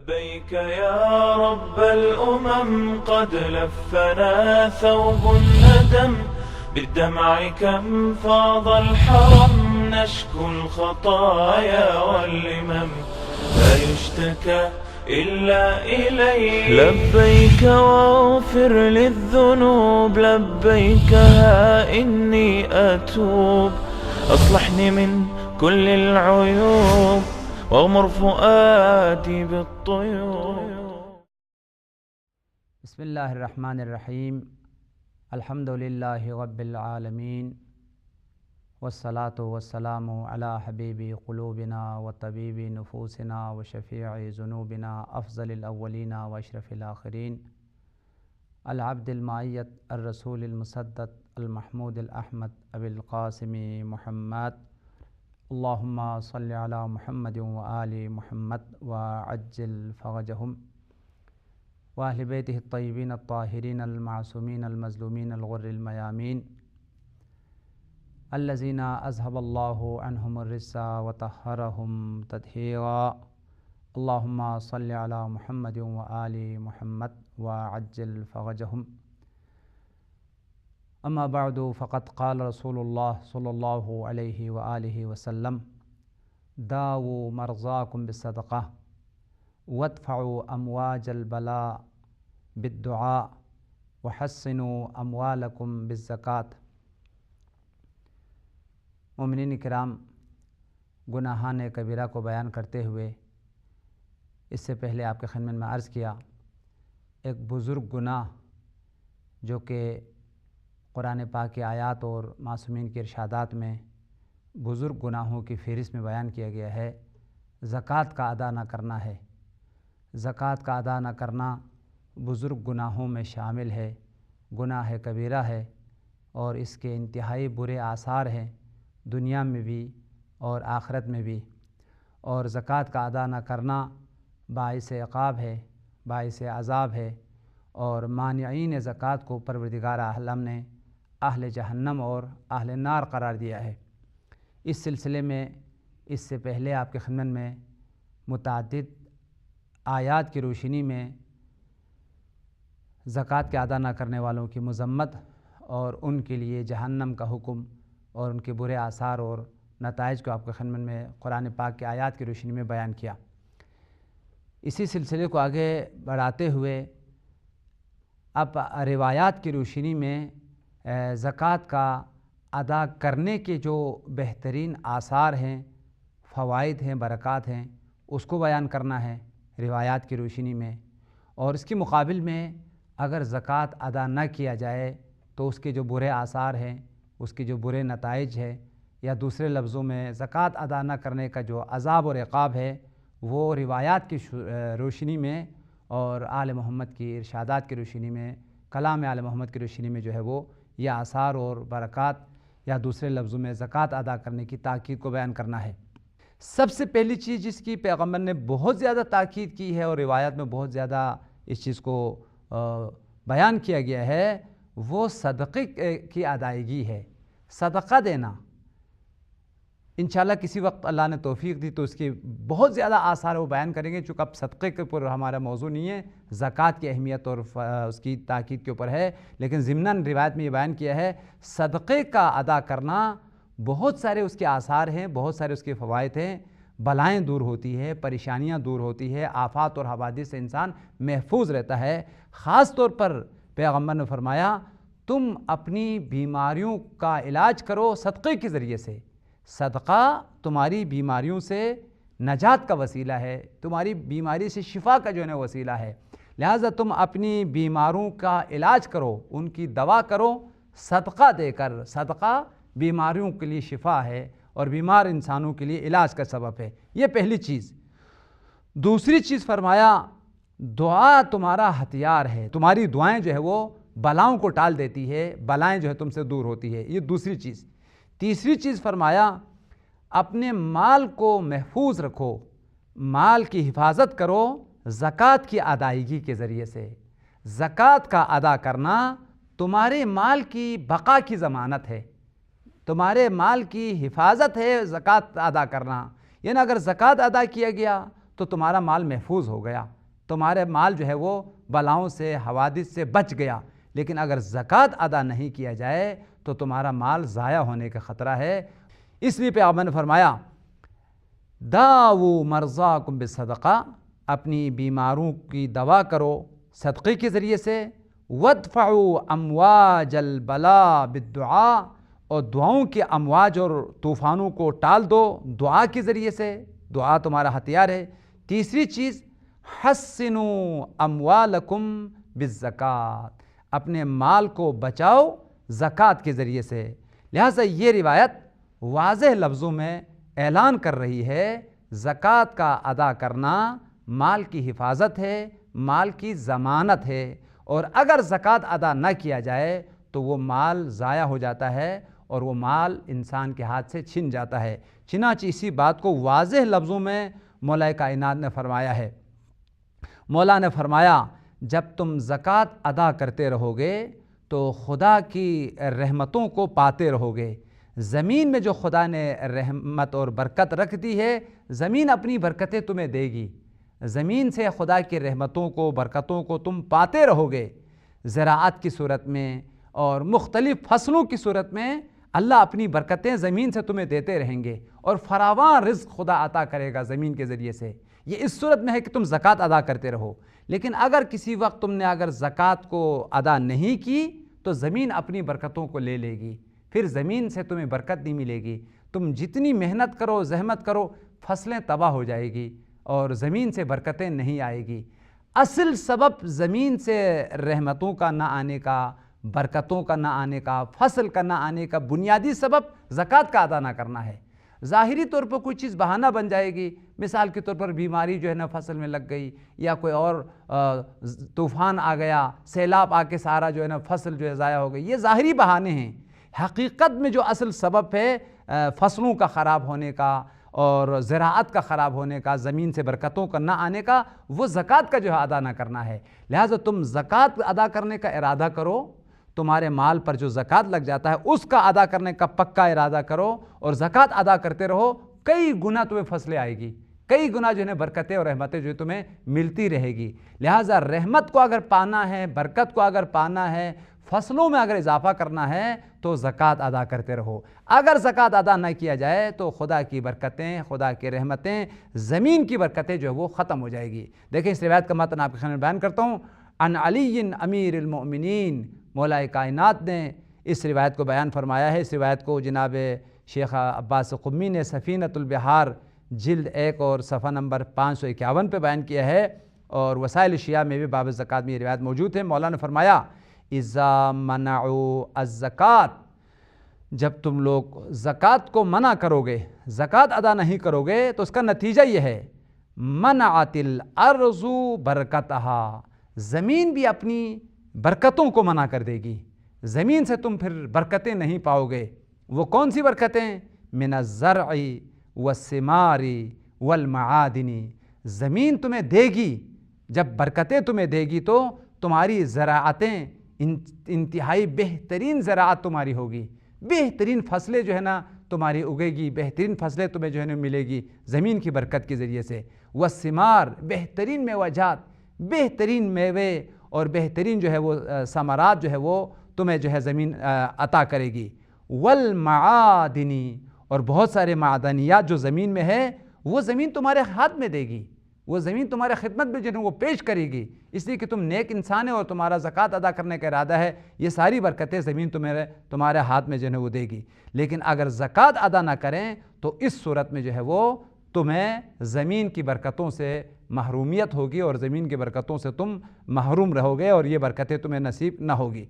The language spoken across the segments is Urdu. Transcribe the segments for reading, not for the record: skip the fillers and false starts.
لبيك يا رب الأمم قد لفنا ثوب الندم بالدمع كم فاض الحرم نشكو الخطايا واللمم لا يشتكى إلا إليك. لبيك واغفر للذنوب لبيك ها إني أتوب أصلحني من كل العيوب واغمر فؤادي بالطيوب. بسم الله الرحمن الرحيم. الحمد لله رب العالمين والصلاة والسلام على حبيب قلوبنا وطبيب نفوسنا وشفيع ذنوبنا أفضل الأولين وأشرف الآخرين العبد المؤيد الرسول المسدد المحمود الأحمد أبي القاسم محمد. اللهم صل على محمد وآل محمد وعجل فرجهم وأهل بيته الطيبين الطاهرين المعصومين المظلومين الغر الميامين الذين أذهب الله عنهم الرجس وطهرهم تطهيرا. اللهم صل على محمد وآل محمد وعجل فرجهم. أما بعد فقد قال رسول الله صلى الله عليه وآله وسلم: داووا مرضاكم بالصدقة وادفعوا أمواج البلاء بالدعاء وحسنوا أموالكم بالزكاة. مومنین کرام، گناہان کبیرہ کو بیان کرتے ہوئے اس سے پہلے آپ کے خدمت میں عرض کیا، ایک بزرگ گناہ جو کہ قرآن پاک کی آیات اور معصومین کے ارشادات میں بزرگ گناہوں کی فہرست میں بیان کیا گیا ہے، زکوٰۃ کا ادا نہ کرنا ہے۔ زکوٰۃ کا ادا نہ کرنا بزرگ گناہوں میں شامل ہے، گناہ کبیرہ ہے، اور اس کے انتہائی برے آثار ہیں دنیا میں بھی اور آخرت میں بھی۔ اور زکوٰۃ کا ادا نہ کرنا باعث عقاب ہے، باعث عذاب ہے، اور مانعین زکوٰۃ کو پروردگار عالم نے اہل جہنم اور اہل نار قرار دیا ہے۔ اس سلسلے میں اس سے پہلے آپ کے خدمت میں متعدد آیات کی روشنی میں زکوٰۃ کے ادا نہ کرنے والوں کی مذمت اور ان کے لیے جہنم کا حکم اور ان کے برے آثار اور نتائج کو آپ کے خدمت میں قرآن پاک کی آیات کی روشنی میں بیان کیا۔ اسی سلسلے کو آگے بڑھاتے ہوئے اب روایات کی روشنی میں زکوٰۃ کا ادا کرنے کے جو بہترین آثار ہیں، فوائد ہیں، برکات ہیں، اس کو بیان کرنا ہے روایات کی روشنی میں۔ اور اس کے مقابل میں اگر زکوٰۃ ادا نہ کیا جائے تو اس کے جو برے آثار ہیں، اس کے جو برے نتائج ہے، یا دوسرے لفظوں میں زکوٰۃ ادا نہ کرنے کا جو عذاب اور عقاب ہے، وہ روایات کی روشنی میں اور آل محمد کی ارشادات کی روشنی میں، کلام آل محمد کی روشنی میں جو ہے وہ یہ آثار اور برکات، یا دوسرے لفظوں میں زکوٰۃ ادا کرنے کی تاکید کو بیان کرنا ہے۔ سب سے پہلی چیز جس کی پیغمبر نے بہت زیادہ تاکید کی ہے اور روایات میں بہت زیادہ اس چیز کو بیان کیا گیا ہے، وہ صدقے کی ادائیگی ہے، صدقہ دینا۔ انشاءاللہ کسی وقت اللہ نے توفیق دی تو اس کے بہت زیادہ آثار وہ بیان کریں گے، چونکہ اب صدقے کے اوپر ہمارا موضوع نہیں ہے، زکوٰۃ کی اہمیت اور اس کی تاکید کے اوپر ہے، لیکن ضمناً روایت میں یہ بیان کیا ہے صدقے کا ادا کرنا بہت سارے اس کے آثار ہیں، بہت سارے اس کے فوائد ہیں، بلائیں دور ہوتی ہے، پریشانیاں دور ہوتی ہے، آفات اور حوادث سے انسان محفوظ رہتا ہے۔ خاص طور پر پیغمبر نے فرمایا تم اپنی بیماریوں کا علاج کرو صدقے کے ذریعے سے۔ صدقہ تمہاری بیماریوں سے نجات کا وسیلہ ہے، تمہاری بیماری سے شفا کا جو ہے وسیلہ ہے، لہٰذا تم اپنی بیماروں کا علاج کرو، ان کی دوا کرو صدقہ دے کر۔ صدقہ بیماریوں کے لیے شفا ہے اور بیمار انسانوں کے لیے علاج کا سبب ہے، یہ پہلی چیز۔ دوسری چیز فرمایا دعا تمہارا ہتھیار ہے، تمہاری دعائیں جو ہے وہ بلاؤں کو ٹال دیتی ہے، بلائیں جو ہے تم سے دور ہوتی ہے، یہ دوسری چیز۔ تیسری چیز فرمایا اپنے مال کو محفوظ رکھو، مال کی حفاظت کرو زکوٰۃ کی ادائیگی کے ذریعے سے۔ زکوٰۃ کا ادا کرنا تمہارے مال کی بقا کی ضمانت ہے، تمہارے مال کی حفاظت ہے زکوٰۃ ادا کرنا۔ یعنی اگر زکوٰۃ ادا کیا گیا تو تمہارا مال محفوظ ہو گیا، تمہارے مال جو ہے وہ بلاؤں سے حوادث سے بچ گیا۔ لیکن اگر زکوٰۃ ادا نہیں کیا جائے تو تمہارا مال ضائع ہونے کا خطرہ ہے۔ اس لیے پیغمبر نے فرمایا داؤ مرضاکم بالصدقہ، اپنی بیماروں کی دوا کرو صدقے کے ذریعے سے، وادفعوا امواج البلاء بالدعاء، اور دعاؤں کے امواج اور طوفانوں کو ٹال دو دعا کے ذریعے سے، دعا تمہارا ہتھیار ہے۔ تیسری چیز حسنوا اموالکم بالزکوٰۃ، اپنے مال کو بچاؤ زکوٰۃ کے ذریعے سے۔ لہٰذا یہ روایت واضح لفظوں میں اعلان کر رہی ہے زکوٰۃ کا ادا کرنا مال کی حفاظت ہے، مال کی ضمانت ہے، اور اگر زکوٰۃ ادا نہ کیا جائے تو وہ مال ضائع ہو جاتا ہے اور وہ مال انسان کے ہاتھ سے چھن جاتا ہے۔ چنانچہ اسی بات کو واضح لفظوں میں مولا کائنات نے فرمایا ہے۔ مولا نے فرمایا جب تم زکوٰۃ ادا کرتے رہو گے تو خدا کی رحمتوں کو پاتے رہو گے۔ زمین میں جو خدا نے رحمت اور برکت رکھ دی ہے، زمین اپنی برکتیں تمہیں دے گی، زمین سے خدا کی رحمتوں کو برکتوں کو تم پاتے رہو گے۔ زراعت کی صورت میں اور مختلف فصلوں کی صورت میں اللہ اپنی برکتیں زمین سے تمہیں دیتے رہیں گے، اور فراوان رزق خدا عطا کرے گا زمین کے ذریعے سے۔ یہ اس صورت میں ہے کہ تم زکوٰۃ ادا کرتے رہو۔ لیکن اگر کسی وقت تم نے اگر زکوٰۃ کو ادا نہیں کی تو زمین اپنی برکتوں کو لے لے گی، پھر زمین سے تمہیں برکت نہیں ملے گی۔ تم جتنی محنت کرو زحمت کرو فصلیں تباہ ہو جائے گی اور زمین سے برکتیں نہیں آئے گی۔ اصل سبب زمین سے رحمتوں کا نہ آنے کا، برکتوں کا نہ آنے کا، فصل کا نہ آنے کا بنیادی سبب زکوٰۃ کا ادا نہ کرنا ہے۔ ظاہری طور پر کوئی چیز بہانہ بن جائے گی، مثال کے طور پر بیماری جو ہے نا فصل میں لگ گئی، یا کوئی اور طوفان آ گیا، سیلاب آ کے سارا جو ہے نا فصل جو ہے ضائع ہو گئی، یہ ظاہری بہانے ہیں۔ حقیقت میں جو اصل سبب ہے فصلوں کا خراب ہونے کا اور زراعت کا خراب ہونے کا، زمین سے برکتوں کا نہ آنے کا، وہ زکوٰۃ کا جو ہے ادا نہ کرنا ہے۔ لہٰذا تم زکوٰۃ ادا کرنے کا ارادہ کرو، تمہارے مال پر جو زکوٰۃ لگ جاتا ہے اس کا ادا کرنے کا پکا ارادہ کرو، اور زکوٰۃ ادا کرتے رہو، کئی گنا تمہیں فصلیں آئے گی، کئی گنا جو ہے برکتیں اور رحمتیں جو تمہیں ملتی رہے گی۔ لہٰذا رحمت کو اگر پانا ہے، برکت کو اگر پانا ہے، فصلوں میں اگر اضافہ کرنا ہے تو زکوٰۃ ادا کرتے رہو۔ اگر زکوٰۃ ادا نہ کیا جائے تو خدا کی برکتیں، خدا کی رحمتیں، زمین کی برکتیں جو ہے وہ ختم ہو جائے گی۔ دیکھیں اس روایت کا متن آپ کے سامنے بیان کرتا ہوں۔ عن علی امیر المؤمنین، مولا کائنات نے اس روایت کو بیان فرمایا ہے۔ اس روایت کو جناب شیخ عباس قمی نے سفینۃ البحار جلد 1 اور صفحہ نمبر 551 پہ بیان کیا ہے، اور وسائل الشیعہ میں بھی باب الزکوٰۃ میں یہ روایت موجود ہے۔ مولا نے فرمایا اذا منعوا الزکوٰۃ، جب تم لوگ زکوٰۃ کو منع کرو گے، زکوٰۃ ادا نہیں کرو گے تو اس کا نتیجہ یہ ہے منعت الارض برکتہا، زمین بھی اپنی برکتوں کو منع کر دے گی، زمین سے تم پھر برکتیں نہیں پاؤ گے۔ وہ کون سی برکتیں؟ من الزرع والثمار والمعادن، زمین تمہیں دے گی، جب برکتیں تمہیں دے گی تو تمہاری زراعتیں انتہائی بہترین زراعت تمہاری ہوگی، بہترین فصلیں جو ہے نا تمہاری اگے گی، بہترین فصلیں تمہیں جو ہے نا ملے گی زمین کی برکت کے ذریعے سے۔ والثمار، بہترین میوہ جات، بہترین میوے اور بہترین جو ہے وہ ثمرات جو ہے وہ تمہیں جو ہے زمین عطا کرے گی۔ والمعادن، اور بہت سارے معدنیات جو زمین میں ہے وہ زمین تمہارے ہاتھ میں دے گی، وہ زمین تمہارے خدمت میں جو ہے وہ پیش کرے گی، اس لیے کہ تم نیک انسان ہے اور تمہارا زکوٰۃ ادا کرنے کا ارادہ ہے، یہ ساری برکتیں زمین تمہارے ہاتھ میں جو ہے وہ دے گی۔ لیکن اگر زکوٰۃ ادا نہ کریں تو اس صورت میں جو ہے وہ تمہیں زمین کی برکتوں سے محرومیت ہوگی، اور زمین کی برکتوں سے تم محروم رہو گے اور یہ برکتیں تمہیں نصیب نہ ہوگی۔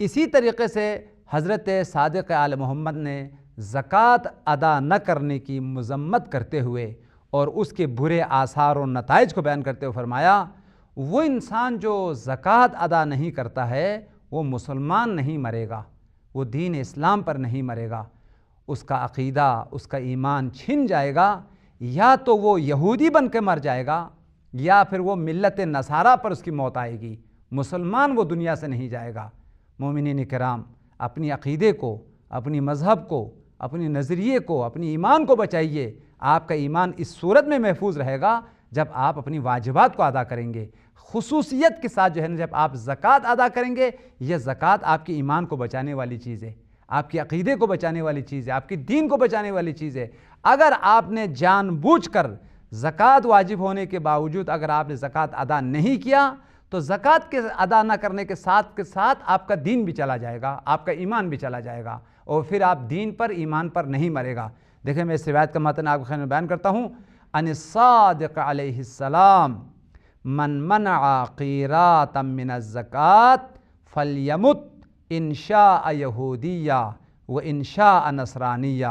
اسی طریقے سے حضرت صادق آل محمد نے زکوٰۃ ادا نہ کرنے کی مذمت کرتے ہوئے اور اس کے برے آثار و نتائج کو بیان کرتے ہوئے فرمایا وہ انسان جو زکوٰۃ ادا نہیں کرتا ہے وہ مسلمان نہیں مرے گا، وہ دین اسلام پر نہیں مرے گا، اس کا عقیدہ، اس کا ایمان چھن جائے گا، یا تو وہ یہودی بن کے مر جائے گا یا پھر وہ ملت نصارہ پر اس کی موت آئے گی، مسلمان وہ دنیا سے نہیں جائے گا۔ مومنین کرام، اپنی عقیدے کو، اپنی مذہب کو، اپنی نظریے کو، اپنی ایمان کو بچائیے، آپ کا ایمان اس صورت میں محفوظ رہے گا جب آپ اپنی واجبات کو ادا کریں گے، خصوصیت کے ساتھ جو ہے نا جب آپ زکوٰۃ ادا کریں گے۔ یہ زکوٰۃ آپ کے ایمان کو بچانے والی چیز ہے، آپ کے عقیدے کو بچانے والی چیز ہے، آپ کے دین کو بچانے والی چیز ہے۔ اگر آپ نے جان بوجھ کر زکوٰۃ واجب ہونے کے باوجود اگر آپ نے زکوٰۃ ادا نہیں کیا تو زکوٰۃ کے ادا نہ کرنے کے ساتھ آپ کا دین بھی چلا جائے گا، آپ کا ایمان بھی چلا جائے گا، اور پھر آپ دین پر ایمان پر نہیں مرے گا۔ دیکھیں میں اس روایت کا متن آپ کے خیال میں بیان کرتا ہوں۔ ان الصادق علیہ السلام من منع قیراطا من الزکوٰۃ فلیمت ان شاء یہودیہ و ان شاء نصرانیہ۔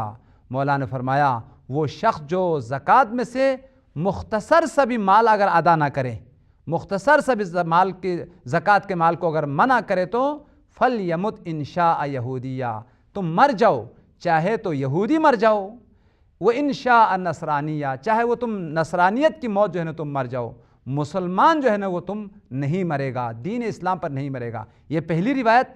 مولا نے فرمایا وہ شخص جو زکوٰۃ میں سے مختصر سا بھی مال اگر ادا نہ کرے، مختصر سا بھی مال کی زکوٰۃ کے مال کو اگر منع کرے تو فلیمت ان شاء یہودیہ، تم مر جاؤ چاہے تو یہودی مر جاؤ، وہ ان شاء نصرانیہ، چاہے وہ تم نصرانیت کی موت جو ہے نا تم مر جاؤ، مسلمان جو ہے نا وہ تم نہیں مرے گا، دین اسلام پر نہیں مرے گا۔ یہ پہلی روایت۔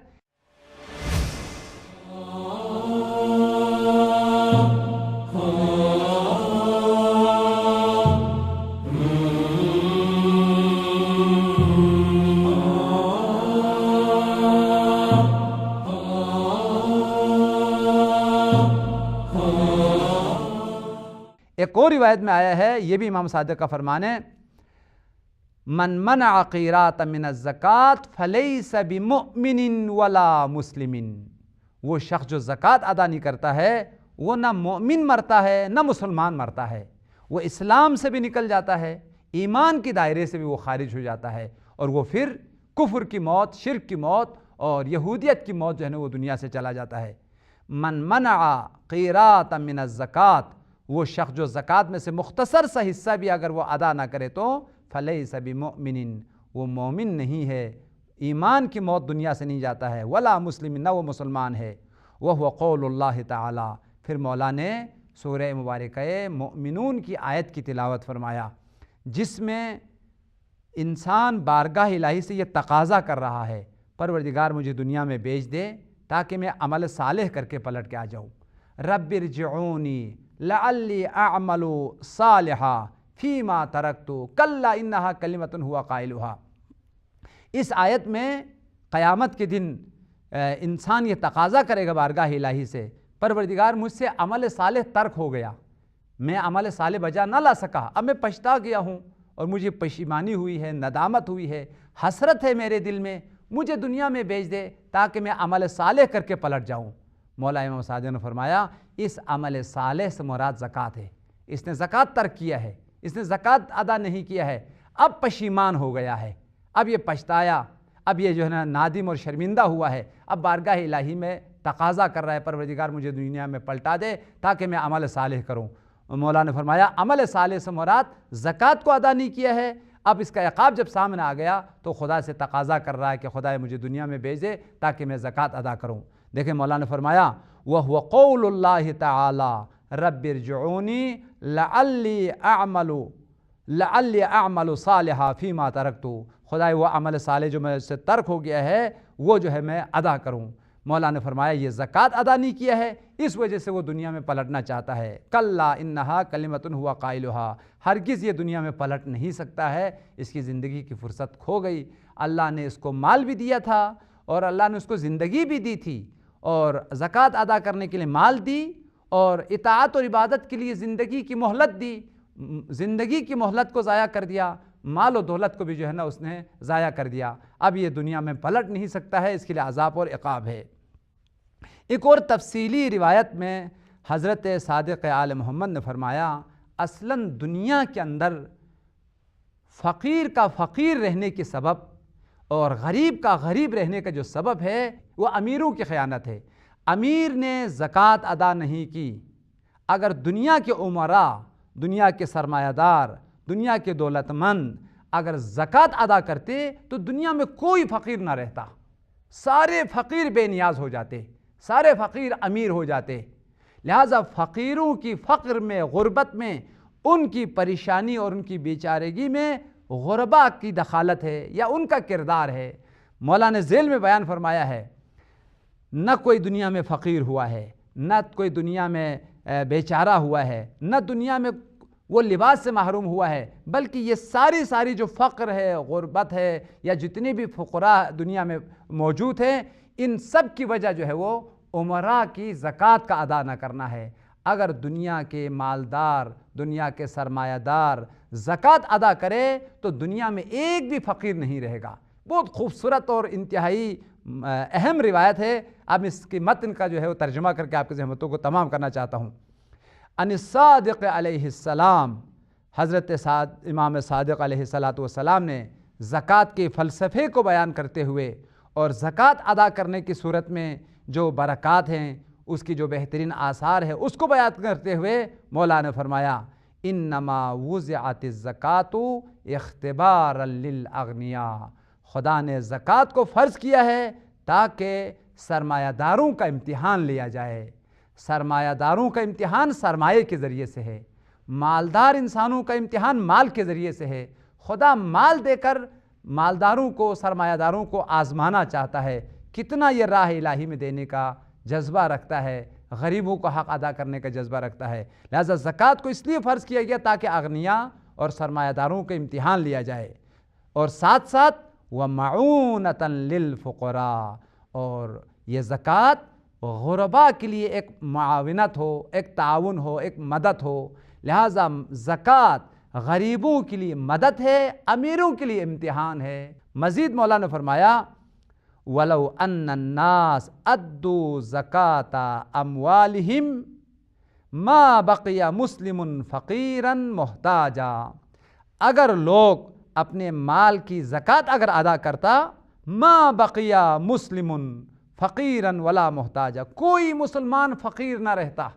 ایک اور روایت میں آیا ہے، یہ بھی امام صادق کا فرمان ہے، من منع قیراطا من الزکوٰۃ فلیس بمؤمن ولا مسلم۔ وہ شخص جو زکوٰۃ ادا نہیں کرتا ہے وہ نہ مومن مرتا ہے نہ مسلمان مرتا ہے، وہ اسلام سے بھی نکل جاتا ہے، ایمان کے دائرے سے بھی وہ خارج ہو جاتا ہے، اور وہ پھر کفر کی موت، شرک کی موت اور یہودیت کی موت جو ہے نا وہ دنیا سے چلا جاتا ہے۔ من منع قیراطا من الزکوٰۃ، وہ شخص جو زکوٰۃ میں سے مختصر سا حصہ بھی اگر وہ ادا نہ کرے تو فلیس بمؤمن، وہ مومن نہیں ہے، ایمان کی موت دنیا سے نہیں جاتا ہے، ولا مسلم، نہ وہ مسلمان ہے۔ وہو قول اللہ تعالی، پھر مولا نے سورہ مبارکہ مؤمنون کی آیت کی تلاوت فرمایا جس میں انسان بارگاہ الہی سے یہ تقاضا کر رہا ہے، پروردگار مجھے دنیا میں بھیج دے تاکہ میں عمل صالح کر کے پلٹ کے آ جاؤں۔ رب ارجعونی لعلی اعمل صالحا فیما ترکت کلا انہا کلمۃ ہوا قائلہا۔ اس آیت میں قیامت کے دن انسان یہ تقاضا کرے گا بارگاہ الہی سے، پروردگار مجھ سے عمل صالح ترک ہو گیا، میں عمل صالح بجا نہ لا سکا، اب میں پچھتا گیا ہوں اور مجھے پشیمانی ہوئی ہے، ندامت ہوئی ہے، حسرت ہے میرے دل میں، مجھے دنیا میں بھیج دے تاکہ میں عمل صالح کر کے پلٹ جاؤں۔ مولا امام صادق نے فرمایا اس عمل صالح سے مراد زکوٰۃ ہے، اس نے زکوٰۃ ترک کیا ہے، اس نے زکوٰۃ ادا نہیں کیا ہے، اب پشیمان ہو گیا ہے، اب یہ پچھتایا، اب یہ جو ہے نا نادم اور شرمندہ ہوا ہے، اب بارگاہ الہی میں تقاضا کر رہا ہے پروردگار مجھے دنیا میں پلٹا دے تاکہ میں عمل صالح کروں۔ مولا نے فرمایا عمل صالح سے مراد زکوٰۃ کو ادا نہیں کیا ہے، اب اس کا عقاب جب سامنے آ گیا تو خدا سے تقاضا کر رہا ہے کہ خدا مجھے دنیا میں بھیج دے تاکہ میں زکوٰۃ ادا کروں۔ دیکھیں مولا نے فرمایا وَهُوَ قَوْلُ اللَّهِ تَعَالَى رَبِّ ارْجِعُونِي لَعَلِّي أَعْمَلُ صَالِحًا فِيمَا تَرَكْتُ، خدائے وہ عمل صالح جو میں سے ترک ہو گیا ہے وہ جو ہے میں ادا کروں۔ مولا نے فرمایا یہ زکوٰۃ ادا نہیں کیا ہے، اس وجہ سے وہ دنیا میں پلٹنا چاہتا ہے۔ کَلَّا إِنَّهَا كَلِمَةٌ هُوَ قَائِلُهَا، ہرگز یہ دنیا میں پلٹ نہیں سکتا ہے، اس کی زندگی کی فرصت کھو گئی۔ اللہ نے اس کو مال بھی دیا تھا اور اللہ نے اس کو زندگی بھی دی تھی، اور زکوٰۃ ادا کرنے کے لیے مال دی اور اطاعت اور عبادت کے لیے زندگی کی مہلت دی، زندگی کی مہلت کو ضائع کر دیا، مال و دولت کو بھی جو ہے نا اس نے ضائع کر دیا، اب یہ دنیا میں پلٹ نہیں سکتا ہے، اس کے لیے عذاب اور عقاب ہے۔ ایک اور تفصیلی روایت میں حضرت صادق آل محمد نے فرمایا اصلاً دنیا کے اندر فقیر کا فقیر رہنے کے سبب اور غریب کا غریب رہنے کا جو سبب ہے وہ امیروں کی خیانت ہے۔ امیر نے زکوٰۃ ادا نہیں کی، اگر دنیا کے عمراء، دنیا کے سرمایہ دار، دنیا کے دولت مند اگر زکوٰۃ ادا کرتے تو دنیا میں کوئی فقیر نہ رہتا، سارے فقیر بے نیاز ہو جاتے، سارے فقیر امیر ہو جاتے۔ لہٰذا فقیروں کی فقر میں، غربت میں، ان کی پریشانی اور ان کی بیچارگی میں غربا کی دخالت ہے یا ان کا کردار ہے۔ مولا نے ذیل میں بیان فرمایا ہے نہ کوئی دنیا میں فقیر ہوا ہے، نہ کوئی دنیا میں بیچارہ ہوا ہے، نہ دنیا میں وہ لباس سے محروم ہوا ہے، بلکہ یہ ساری جو فقر ہے، غربت ہے، یا جتنے بھی فقراء دنیا میں موجود ہیں، ان سب کی وجہ جو ہے وہ امراء کی زکوٰۃ کا ادا نہ کرنا ہے۔ اگر دنیا کے مالدار، دنیا کے سرمایہ دار زکوٰۃ ادا کرے تو دنیا میں ایک بھی فقیر نہیں رہے گا۔ بہت خوبصورت اور انتہائی اہم روایت ہے۔ اب اس کی متن کا جو ہے وہ ترجمہ کر کے آپ کی ذہنوں کو تمام کرنا چاہتا ہوں۔ ان الصادق علیہ السلام، حضرت امام صادق علیہ السلام نے زکوٰۃ کے فلسفے کو بیان کرتے ہوئے اور زکوٰۃ ادا کرنے کی صورت میں جو برکات ہیں، اس کی جو بہترین آثار ہے، اس کو بیان کرتے ہوئے مولا نے فرمایا انما وضعت الزکوٰۃ اختبارا للاغنیاء، خدا نے زکوٰۃ کو فرض کیا ہے تاکہ سرمایہ داروں کا امتحان لیا جائے۔ سرمایہ داروں کا امتحان سرمایے کے ذریعے سے ہے، مالدار انسانوں کا امتحان مال کے ذریعے سے ہے۔ خدا مال دے کر مالداروں کو، سرمایہ داروں کو آزمانا چاہتا ہے، کتنا یہ راہ الہی میں دینے کا جذبہ رکھتا ہے، غریبوں کو حق ادا کرنے کا جذبہ رکھتا ہے۔ لہذا زکوٰۃ کو اس لیے فرض کیا گیا تاکہ اغنیاء اور سرمایہ داروں کا امتحان لیا جائے، اور ساتھ ساتھ وَمَعُونَةً لِلْفُقَرَاءِ، اور یہ زکوٰۃ غرباء کے لیے ایک معاونت ہو، ایک تعاون ہو، ایک مدد ہو۔ لہذا زکوٰۃ غریبوں کے لیے مدد ہے، امیروں کے لیے امتحان ہے۔ مزید مولا نے فرمایا وَلَوْ أَنَّ النَّاسَ أَدُّوا زَكَاةَ أَمْوَالِهِمْ مَا بَقِيَ مُسْلِمٌ فَقِيرًا مُحْتَاجًا، اگر لوگ اپنے مال کی زکوٰۃ اگر ادا کرتا، ما بقیہ مسلم فقیراً ولا محتاجا، کوئی مسلمان فقیر نہ رہتا،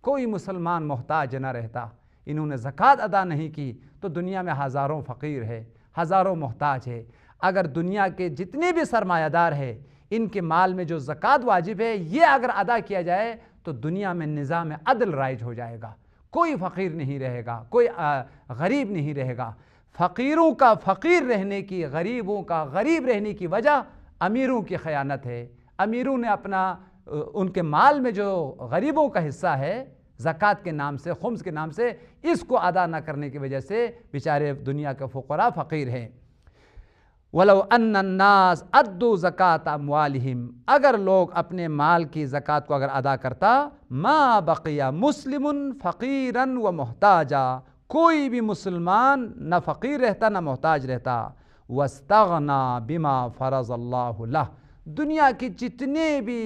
کوئی مسلمان محتاج نہ رہتا۔ انہوں نے زکوٰۃ ادا نہیں کی تو دنیا میں ہزاروں فقیر ہے، ہزاروں محتاج ہے۔ اگر دنیا کے جتنے بھی سرمایہ دار ہیں، ان کے مال میں جو زکوٰۃ واجب ہے، یہ اگر ادا کیا جائے تو دنیا میں نظام عدل رائج ہو جائے گا، کوئی فقیر نہیں رہے گا، کوئی غریب نہیں رہے گا۔ فقیروں کا فقیر رہنے کی، غریبوں کا غریب رہنے کی وجہ امیروں کی خیانت ہے۔ امیروں نے ان کے مال میں جو غریبوں کا حصہ ہے زکوٰۃ کے نام سے، خمس کے نام سے، اس کو ادا نہ کرنے کی وجہ سے بیچارے دنیا کے فقراء فقیر ہیں۔ وَلَوْ أَنَّ النَّاسَ أَدُّوا زَكَاةَ أَمْوَالِهِمْ، اگر لوگ اپنے مال کی زکوٰۃ کو اگر ادا کرتا، مَا بَقِيَ مُسْلِمٌ فَقِيرًا وَمُحْتَاجًا، کوئی بھی مسلمان نہ فقیر رہتا نہ محتاج رہتا۔ وَاسْتَغْنَى بِمَا فَرَضَ اللَّهُ لَهُ، دنیا کی جتنے بھی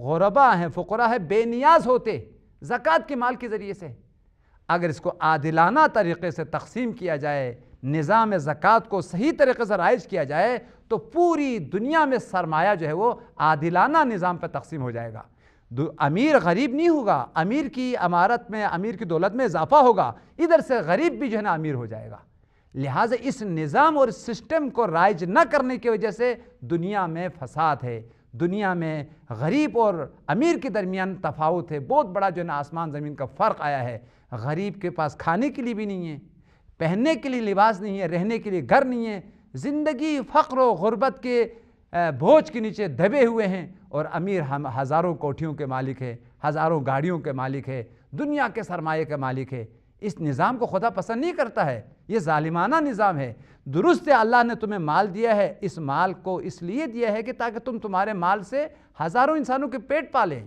غرباء ہیں، فقراء ہیں، بے نیاز ہوتے زکوٰۃ کے مال کے ذریعے سے۔ اگر اس کو عادلانہ طریقے سے تقسیم کیا جائے، نظام زکوٰۃ کو صحیح طریقے سے رائج کیا جائے تو پوری دنیا میں سرمایہ جو ہے وہ عادلانہ نظام پہ تقسیم ہو جائے گا۔ امیر غریب نہیں ہوگا، امیر کی امارت میں، امیر کی دولت میں اضافہ ہوگا، ادھر سے غریب بھی جو ہے نا امیر ہو جائے گا۔ لہٰذا اس نظام اور سسٹم کو رائج نہ کرنے کی وجہ سے دنیا میں فساد ہے، دنیا میں غریب اور امیر کے درمیان تفاوت ہے، بہت بڑا جو ہے نا آسمان زمین کا فرق آیا ہے۔ غریب کے پاس کھانے کے لیے بھی نہیں ہے، پہننے کے لیے لباس نہیں ہے، رہنے کے لیے گھر نہیں ہے، زندگی فقر و غربت کے بوجھ کے نیچے دبے ہوئے ہیں، اور امیر ہزاروں کوٹھیوں کے مالک ہے، ہزاروں گاڑیوں کے مالک ہے، دنیا کے سرمایے کے مالک ہے۔ اس نظام کو خدا پسند نہیں کرتا ہے، یہ ظالمانہ نظام ہے۔ درست ہے اللہ نے تمہیں مال دیا ہے، اس مال کو اس لیے دیا ہے کہ تاکہ تم تمہارے مال سے ہزاروں انسانوں کے پیٹ پالیں،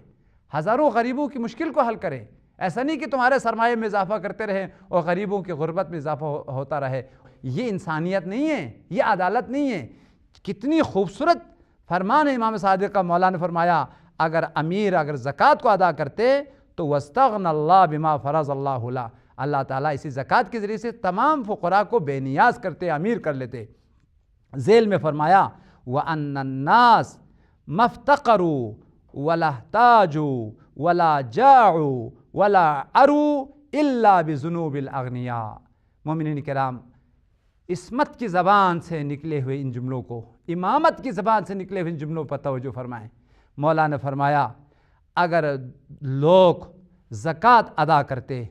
ہزاروں غریبوں کی مشکل کو حل کریں۔ ایسا نہیں کہ تمہارے سرمایے میں اضافہ کرتے رہیں اور غریبوں کی غربت میں اضافہ ہوتا رہے۔ یہ انسانیت نہیں ہے، یہ عدالت نہیں ہے۔ کتنی خوبصورت فرمان ہے امام صادق کا، مولا نے فرمایا اگر امیر اگر زکوٰۃ کو ادا کرتے تو وَاسْتَغْنَى اللَّهُ بِمَا فَرَضَ اللَّهُ لَهُ، اللہ تعالیٰ اسی زکوٰۃ کے ذریعے سے تمام فقراء کو بے نیاز کرتے، امیر کر لیتے۔ ذیل میں فرمایا وَأَنَّ النَّاسَ مَا افْتَقَرُوا وَلَا احْتَاجُوا وَلَا جَاعُوا وَلَا عَرُوا إِلَّا بِذُنُوبِ الْأَغْنِيَاءِ۔ مومنین کرام، عصمت کی زبان سے نکلے ہوئے ان جملوں کو، امامت کی زبان سے نکلے ہوئے ان جملوں پر توجہ فرمائیں۔ مولا نے فرمایا اگر لوگ زکوٰۃ ادا کرتے،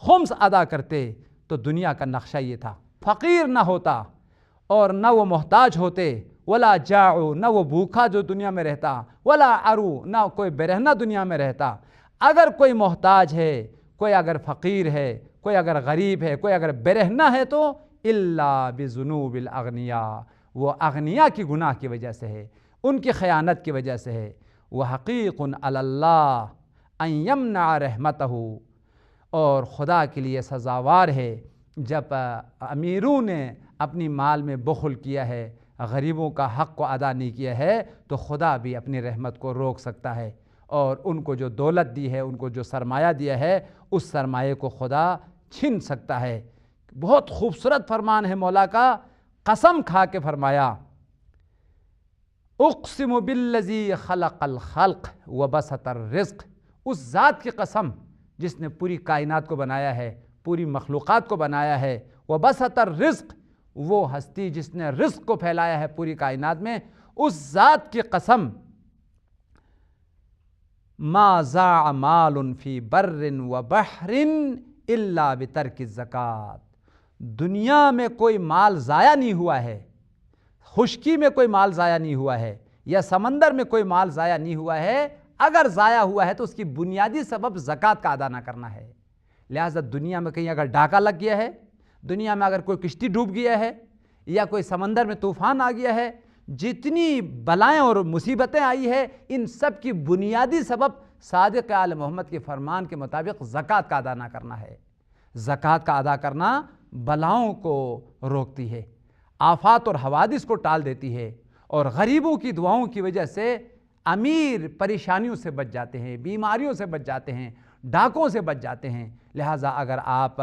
خمس ادا کرتے تو دنیا کا نقشہ یہ تھا، فقیر نہ ہوتا اور نہ وہ محتاج ہوتے، ولا جاعو، نہ وہ بھوکا جو دنیا میں رہتا، ولا عرو، نہ کوئی برہنہ دنیا میں رہتا۔ اگر کوئی محتاج ہے، کوئی اگر فقیر ہے، کوئی اگر غریب ہے، کوئی اگر برہنہ ہے تو الا بذنوب الاغنیاء، وہ اغنیاء کی گناہ کی وجہ سے ہے، ان کی خیانت کی وجہ سے ہے۔ وحقیق علی اللہ ان یمنع رحمتہ، اور خدا کے لیے سزاوار ہے جب امیروں نے اپنی مال میں بخل کیا ہے، غریبوں کا حق کو ادا نہیں کیا ہے، تو خدا بھی اپنی رحمت کو روک سکتا ہے، اور ان کو جو دولت دی ہے، ان کو جو سرمایہ دیا ہے، اس سرمایہ کو خدا چھین سکتا ہے۔ بہت خوبصورت فرمان ہے مولا کا، قسم کھا کے فرمایا، اقسم بالذی خلق الخلق وبسط الرزق، اس ذات کی قسم جس نے پوری کائنات کو بنایا ہے، پوری مخلوقات کو بنایا ہے، وبسط الرزق، وہ ہستی جس نے رزق کو پھیلایا ہے پوری کائنات میں، اس ذات کی قسم، ما ضاع مال فی بر وبحر الا بترک الزکوٰۃ، دنیا میں کوئی مال ضائع نہیں ہوا ہے، خشکی میں کوئی مال ضائع نہیں ہوا ہے، یا سمندر میں کوئی مال ضائع نہیں ہوا ہے، اگر ضائع ہوا ہے تو اس کی بنیادی سبب زکوٰۃ کا ادا نہ کرنا ہے۔ لہٰذا دنیا میں کہیں اگر ڈاکہ لگ گیا ہے، دنیا میں اگر کوئی کشتی ڈوب گیا ہے، یا کوئی سمندر میں طوفان آ گیا ہے، جتنی بلائیں اور مصیبتیں آئی ہے، ان سب کی بنیادی سبب صادق آل محمد کے فرمان کے مطابق زکوٰۃ کا ادا نہ کرنا ہے۔ زکوٰۃ کا ادا کرنا بلاؤں کو روکتی ہے، آفات اور حوادث کو ٹال دیتی ہے، اور غریبوں کی دعاؤں کی وجہ سے امیر پریشانیوں سے بچ جاتے ہیں، بیماریوں سے بچ جاتے ہیں، ڈاکوں سے بچ جاتے ہیں۔ لہٰذا اگر آپ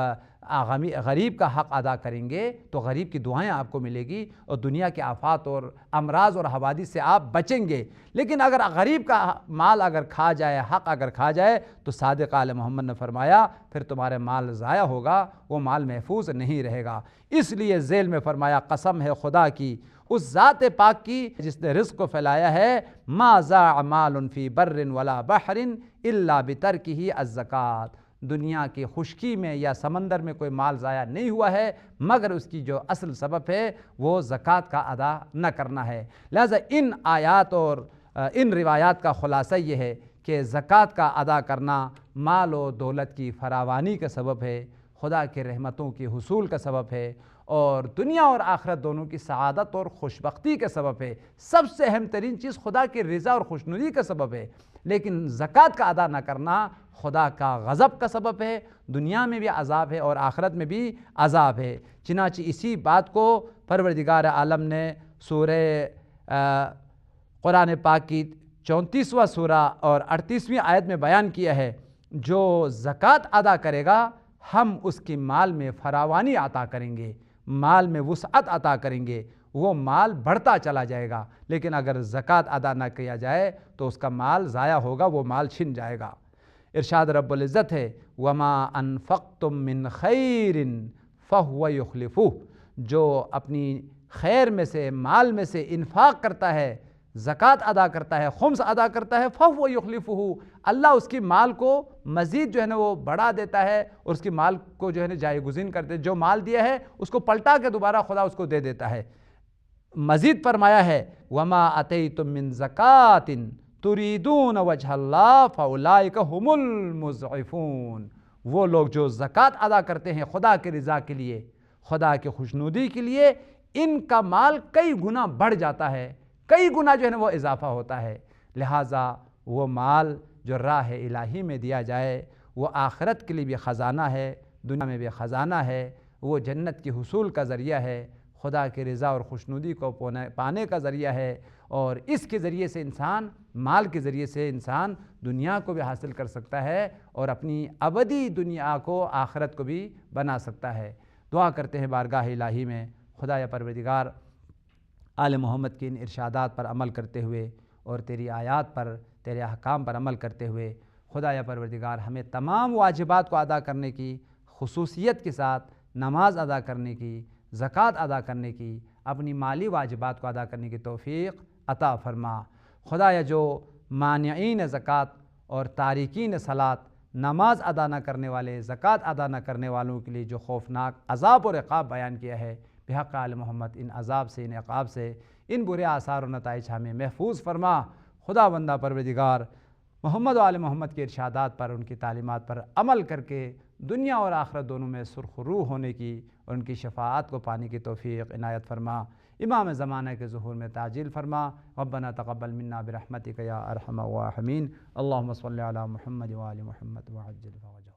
غریب کا حق ادا کریں گے تو غریب کی دعائیں آپ کو ملے گی، اور دنیا کے آفات اور امراض اور حوادث سے آپ بچیں گے۔ لیکن اگر غریب کا مال اگر کھا جائے، حق اگر کھا جائے، تو صادق آل محمد نے فرمایا پھر تمہارے مال ضائع ہوگا، وہ مال محفوظ نہیں رہے گا۔ اس لیے ذیل میں فرمایا، قسم ہے خدا کی، اس ذات پاک کی جس نے رزق کو پھیلایا ہے، ما ضاع مال فی بر ولا بحر الا بترکہ الزکوٰۃ، دنیا کی خشکی میں یا سمندر میں کوئی مال ضائع نہیں ہوا ہے، مگر اس کی جو اصل سبب ہے وہ زکوٰۃ کا ادا نہ کرنا ہے۔ لہٰذا ان آیات اور ان روایات کا خلاصہ یہ ہے کہ زکوٰۃ کا ادا کرنا مال و دولت کی فراوانی کا سبب ہے، خدا کے رحمتوں کی حصول کا سبب ہے، اور دنیا اور آخرت دونوں کی سعادت اور خوشبختی کا سبب ہے۔ سب سے اہم ترین چیز خدا کی رضا اور خوشنودی کا سبب ہے، لیکن زکوٰۃ کا ادا نہ کرنا خدا کا غضب کا سبب ہے، دنیا میں بھی عذاب ہے اور آخرت میں بھی عذاب ہے۔ چنانچہ اسی بات کو پروردگار عالم نے سورہ قرآن پاک کی 34واں سورہ اور 38ویں آیت میں بیان کیا ہے، جو زکوٰۃ ادا کرے گا ہم اس کی مال میں فراوانی عطا کریں گے، مال میں وسعت عطا کریں گے، وہ مال بڑھتا چلا جائے گا۔ لیکن اگر زکوٰۃ ادا نہ کیا جائے تو اس کا مال ضائع ہوگا، وہ مال چھن جائے گا۔ ارشاد رب العزت ہے، وَمَا أَنفَقْتُم مِّن خَيْرٍ فَهُوَ يُخْلِفُهُ، جو اپنی خیر میں سے، مال میں سے انفاق کرتا ہے، زکوٰۃ ادا کرتا ہے، خمس ادا کرتا ہے، فَهُوَ يُخْلِفُهُ، اللہ اس کی مال کو مزید جو ہے نا وہ بڑھا دیتا ہے، اور اس کی مال کو جو ہے نا جائے گزین کر دے، جو مال دیا ہے اس کو پلٹا کے دوبارہ خدا اس کو دے دیتا ہے۔ مزید فرمایا ہے، وَمَا أَتَيْتُم مِّن زَكَاةٍ تُرِيدُونَ وَجْهَ اللَّهِ فَأُولَٰئِكَ هُمُ الْمُضْعِفُونَ، وہ لوگ جو زکوٰۃ ادا کرتے ہیں خدا کی رضا کے لیے، خدا کی خوشنودی کے لیے، ان کا مال کئی گنا بڑھ جاتا ہے، کئی گنا جو ہے نا وہ اضافہ ہوتا ہے۔ لہٰذا وہ مال جو راہ الہی میں دیا جائے وہ آخرت کے لیے بھی خزانہ ہے، دنیا میں بھی خزانہ ہے، وہ جنت کی حصول کا ذریعہ ہے، خدا کی رضا اور خوشنودی کو پانے کا ذریعہ ہے، اور اس کے ذریعے سے انسان، مال کے ذریعے سے انسان دنیا کو بھی حاصل کر سکتا ہے اور اپنی ابدی دنیا کو، آخرت کو بھی بنا سکتا ہے۔ دعا کرتے ہیں بارگاہ الہی میں، خدا یا پروردگار، آل محمد کے ان ارشادات پر عمل کرتے ہوئے اور تیری آیات پر، تیرے احکام پر عمل کرتے ہوئے، خدا یا پروردگار ہمیں تمام واجبات کو ادا کرنے کی، خصوصیت کے ساتھ نماز ادا کرنے کی، زکوٰۃ ادا کرنے کی، اپنی مالی واجبات کو ادا کرنے کی توفیق عطا فرما۔ خدا یا جو مانعین زکوٰۃ اور تارکین صلاۃ، نماز ادا نہ کرنے والے، زکوٰۃ ادا نہ کرنے والوں کے لیے جو خوفناک عذاب اور عقاب بیان کیا ہے، بحق آل محمد ان عذاب سے، ان عقاب سے، ان برے آثار و نتائج ہمیں محفوظ فرما۔ خدا بندہ پروردگار محمد و آل محمد کے ارشادات پر، ان کی تعلیمات پر عمل کر کے دنیا اور آخرت دونوں میں سرخ روح ہونے کی اور ان کی شفاعت کو پانے کی توفیق عنایت فرما۔ امام زمانہ کے ظہور میں تعجیل فرما۔ ربنا تقبل منا برحمتک یا ارحم الراحمین۔ اللہم صلی علی محمد و آل محمد وعجل فرجہ۔